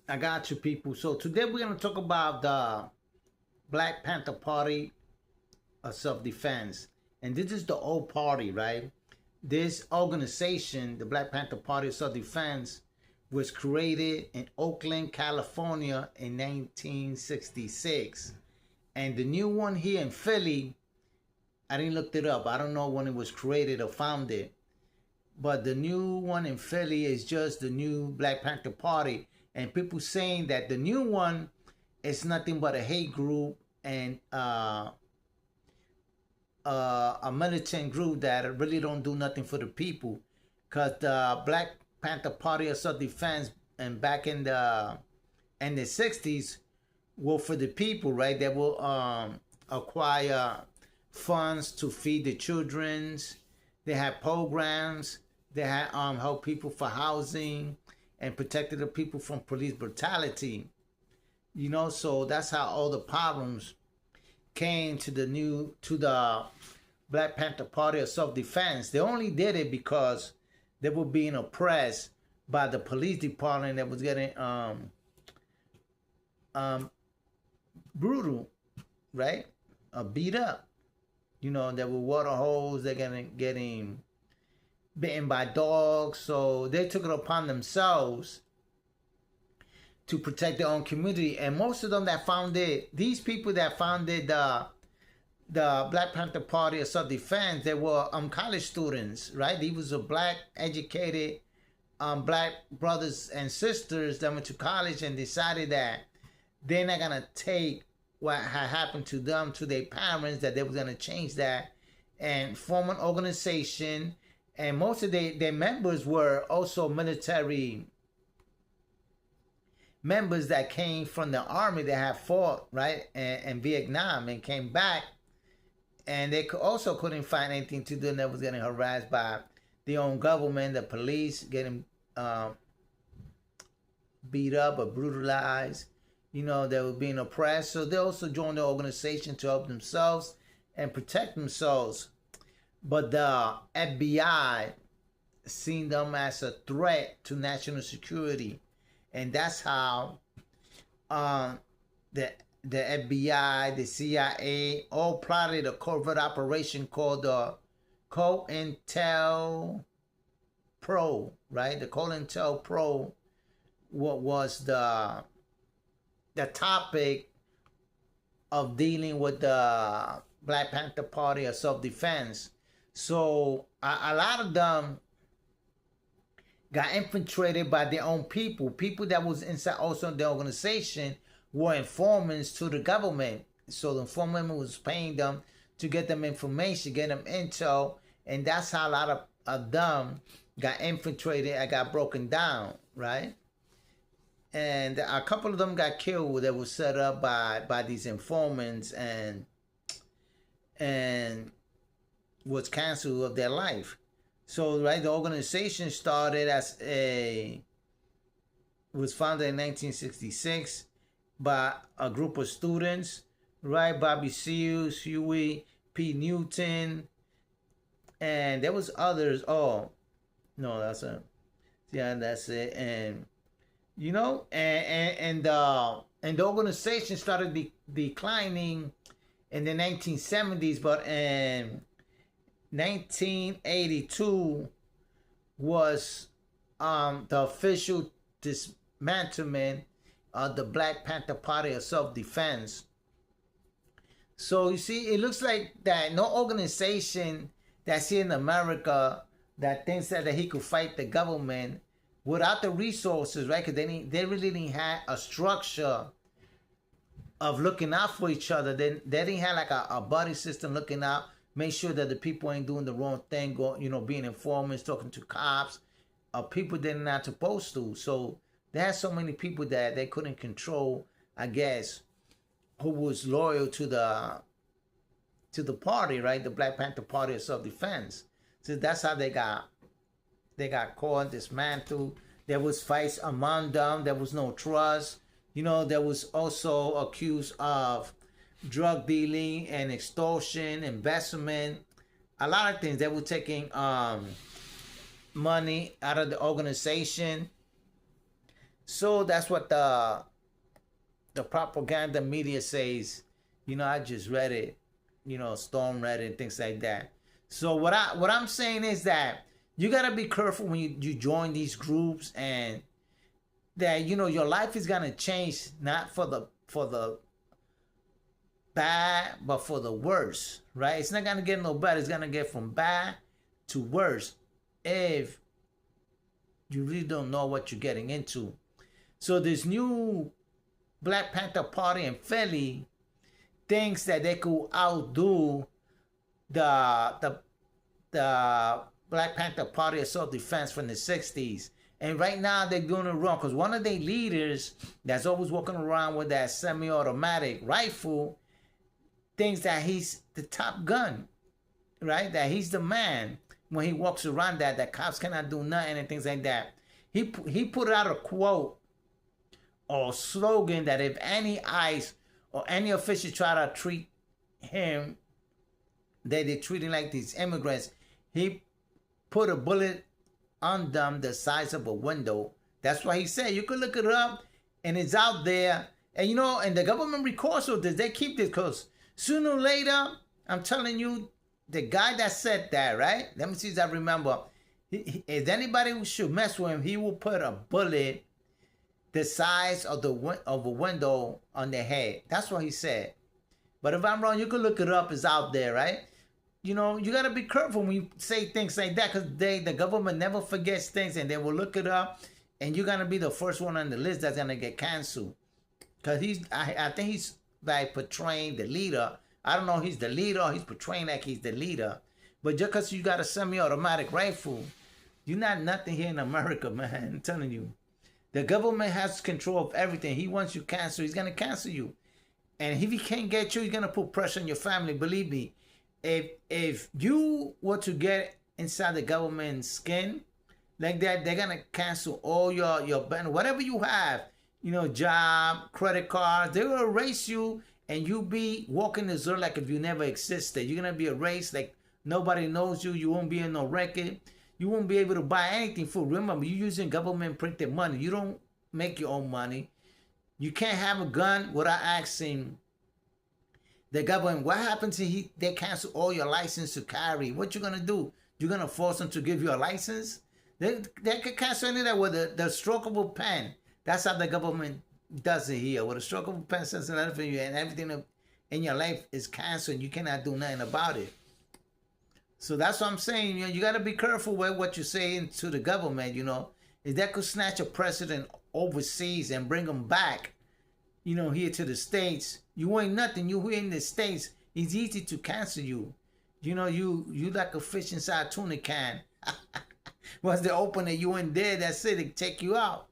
I got you, people. So today we're gonna talk about the Black Panther Party of Self-Defense, and this is the old party, right? This organization, the Black Panther Party of Self-Defense, was created in Oakland, California, in 1966, and the new one here in Philly, I didn't look it up. I don't know when it was created or founded, but the new one in Philly is just the new Black Panther Party, and people saying that the new one is nothing but a hate group and a militant group that really don't do nothing for the people. Cause the Black Panther Party of Self-Defense and back in the 60s were for the people, right? They will acquire funds to feed the children's. They had programs. They had help people for housing and protected the people from police brutality. So that's how all the problems came to the Black Panther Party of Self-Defense. They only did it because they were being oppressed by the police department that was getting brutal, right? Beat up. There were water holes. They're getting bitten by dogs. So they took it upon themselves to protect their own community. And most of them that founded, these people that founded the Black Panther Party of Self-Defense, they were college students, right? These was a black educated black brothers and sisters that went to college and decided that they're not gonna take what had happened to them to their parents, that they were gonna change that and form an organization. And most of their members were also military members that came from the army that had fought, right, in Vietnam and came back, and they also couldn't find anything to do, and they was getting harassed by their own government, the police, getting beat up or brutalized. They were being oppressed, so they also joined the organization to help themselves and protect themselves. But the FBI seen them as a threat to national security. And that's how the FBI, the CIA, all plotted a covert operation called the COINTELPRO, right? The COINTELPRO, what was the topic of dealing with the Black Panther Party of Self-Defense. So a lot of them got infiltrated by their own people. People that was inside also the organization were informants to the government. So the informant was paying them to get them information, get them intel, and that's how a lot of them got infiltrated and got broken down, right? And a couple of them got killed that was set up by these informants and was canceled of their life. So, right, the organization started was founded in 1966 by a group of students, right? Bobby Seals, Huey P. Newton, and there was others. Oh, no, that's it. And and the organization started declining in the 1970s, but in 1982 was the official dismantlement of the Black Panther Party of Self-Defense. So you see, it looks like that no organization that's here in America that thinks that he could fight the government without the resources, right? Because they really didn't have a structure of looking out for each other. They didn't have like a buddy system looking out, make sure that the people ain't doing the wrong thing, being informants, talking to cops, people they're not supposed to. So they had so many people that they couldn't control, I guess, who was loyal to the party, right? The Black Panther Party of Self-Defense. So that's how they got caught, dismantled. There was fights among them. There was no trust. There was also accused of drug dealing and extortion, investment, a lot of things. They were taking money out of the organization So that's what the propaganda media says. I just read it. Storm read it and things like that. So what I'm saying is that you gotta be careful when you join these groups, and that your life is gonna change, not for the bad, but for the worse, right? It's not gonna get no better. It's gonna get from bad to worse if you really don't know what you're getting into. So this new Black Panther Party in Philly thinks that they could outdo the the Black Panther Party of Self-Defense from the 60s. And right now they're doing it wrong, because one of their leaders that's always walking around with that semi-automatic rifle thinks that he's the top gun, right? That he's the man when he walks around, that cops cannot do nothing and things like that. He put out a quote or slogan that if any ICE or any official try to treat him, that they treat him like these immigrants, he put a bullet on them the size of a window. That's what he said. You could look it up, and it's out there. And and the government records of this. They keep this, because sooner or later, I'm telling you, the guy that said that, right? Let me see if I remember. If anybody should mess with him, he will put a bullet the size of a window on their head. That's what he said. But if I'm wrong, you can look it up. It's out there, right? You got to be careful when you say things like that, because the government never forgets things, and they will look it up, and you're going to be the first one on the list that's going to get canceled. Because I think he's like portraying the leader. I don't know if he's the leader or he's portraying like he's the leader. But just because you got a semi-automatic rifle, you're not nothing here in America, man. I'm telling you. The government has control of everything. He wants you canceled, he's going to cancel you. And if he can't get you, he's going to put pressure on your family. Believe me, if you were to get inside the government's skin like that, they're going to cancel all your benefits, whatever you have, job, credit cards. They will erase you, and you'll be walking the zone like if you never existed. You're going to be erased like nobody knows you. You won't be in no record. You won't be able to buy anything for. Remember, you're using government printed money. You don't make your own money. You can't have a gun without asking the government. What happens if they cancel all your license to carry? What you gonna do? You're gonna force them to give you a license? They can cancel any of that with the stroke of a pen. That's how the government does it here. With a stroke of a pen, sends a letter for you, and everything in your life is canceled. You cannot do nothing about it. So that's what I'm saying. You got to be careful with what you're saying to the government. If that could snatch a president overseas and bring him back, here to the States, you ain't nothing. You here in the States, it's easy to cancel you. You like a fish inside a tuna can. Once they open it, you in there. That's it. They take you out.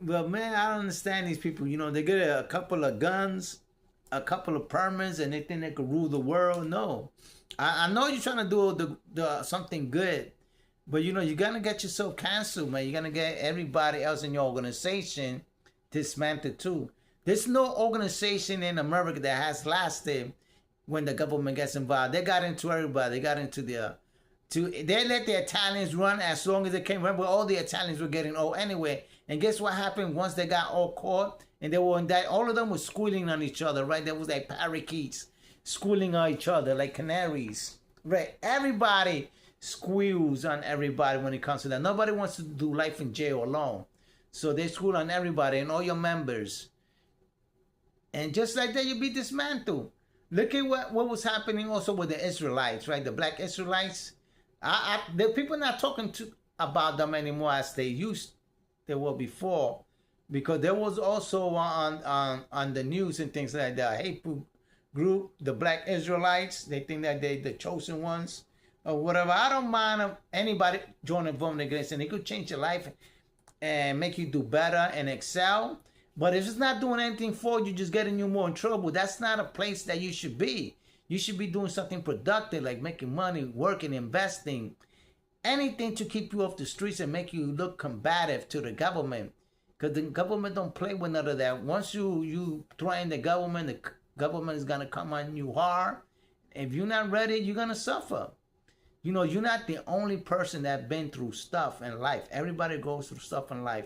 But man, I don't understand these people. They get a couple of guns, a couple of permits, and they think they could rule the world. No. I know you're trying to do the something good, but you're gonna get yourself canceled, man. You're gonna get everybody else in your organization dismantled too. There's no organization in America that has lasted when the government gets involved. They got into everybody. They got into they let the Italians run as long as they can. Remember, all the Italians were getting old anyway. And guess what happened once they got all caught and they were indicted? All of them were squealing on each other, right? There was like parakeets squealing on each other like canaries, right? Everybody squeals on everybody when it comes to that. Nobody wants to do life in jail alone, so they squeal on everybody and all your members, and just like that, you'll be dismantled. Look at what was happening also with the Israelites, right? The black Israelites. The people not talking about them anymore as they were before, because there was also on the news and things like that. Hateful group, the black Israelites. They think that they the chosen ones or whatever. I don't mind anybody joining voting against, and it could change your life and make you do better and excel. But if it's not doing anything for you, just getting you more in trouble, that's not a place that you should be. You should be doing something productive, like making money, working, investing, anything to keep you off the streets and make you look combative to the government. Because the government don't play with none of that. Once you threaten the government is going to come on you hard. If you're not ready, you're going to suffer. You're not the only person that's been through stuff in life. Everybody goes through stuff in life.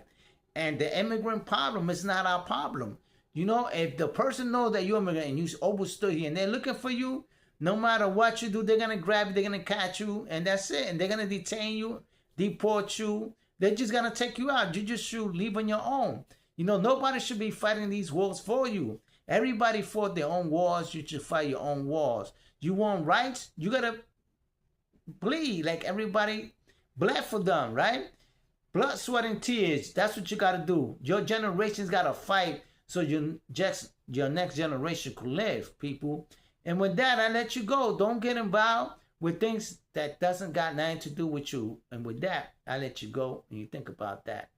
And the immigrant problem is not our problem. You know, if the person knows that you're immigrant and you overstood here and they're looking for you, no matter what you do, they're going to grab you, they're going to catch you, and that's it. And they're going to detain you, deport you. They're just going to take you out. You just should leave on your own. You know, nobody should be fighting these wars for you. Everybody fought their own wars. You should fight your own wars. You want rights? You got to bleed like everybody bled for them, right? Blood, sweat, and tears. That's what you got to do. Your generation's got to fight so your next generation could live, people. And with that, I let you go. Don't get involved with things that doesn't got nothing to do with you. And with that, I let you go and you think about that.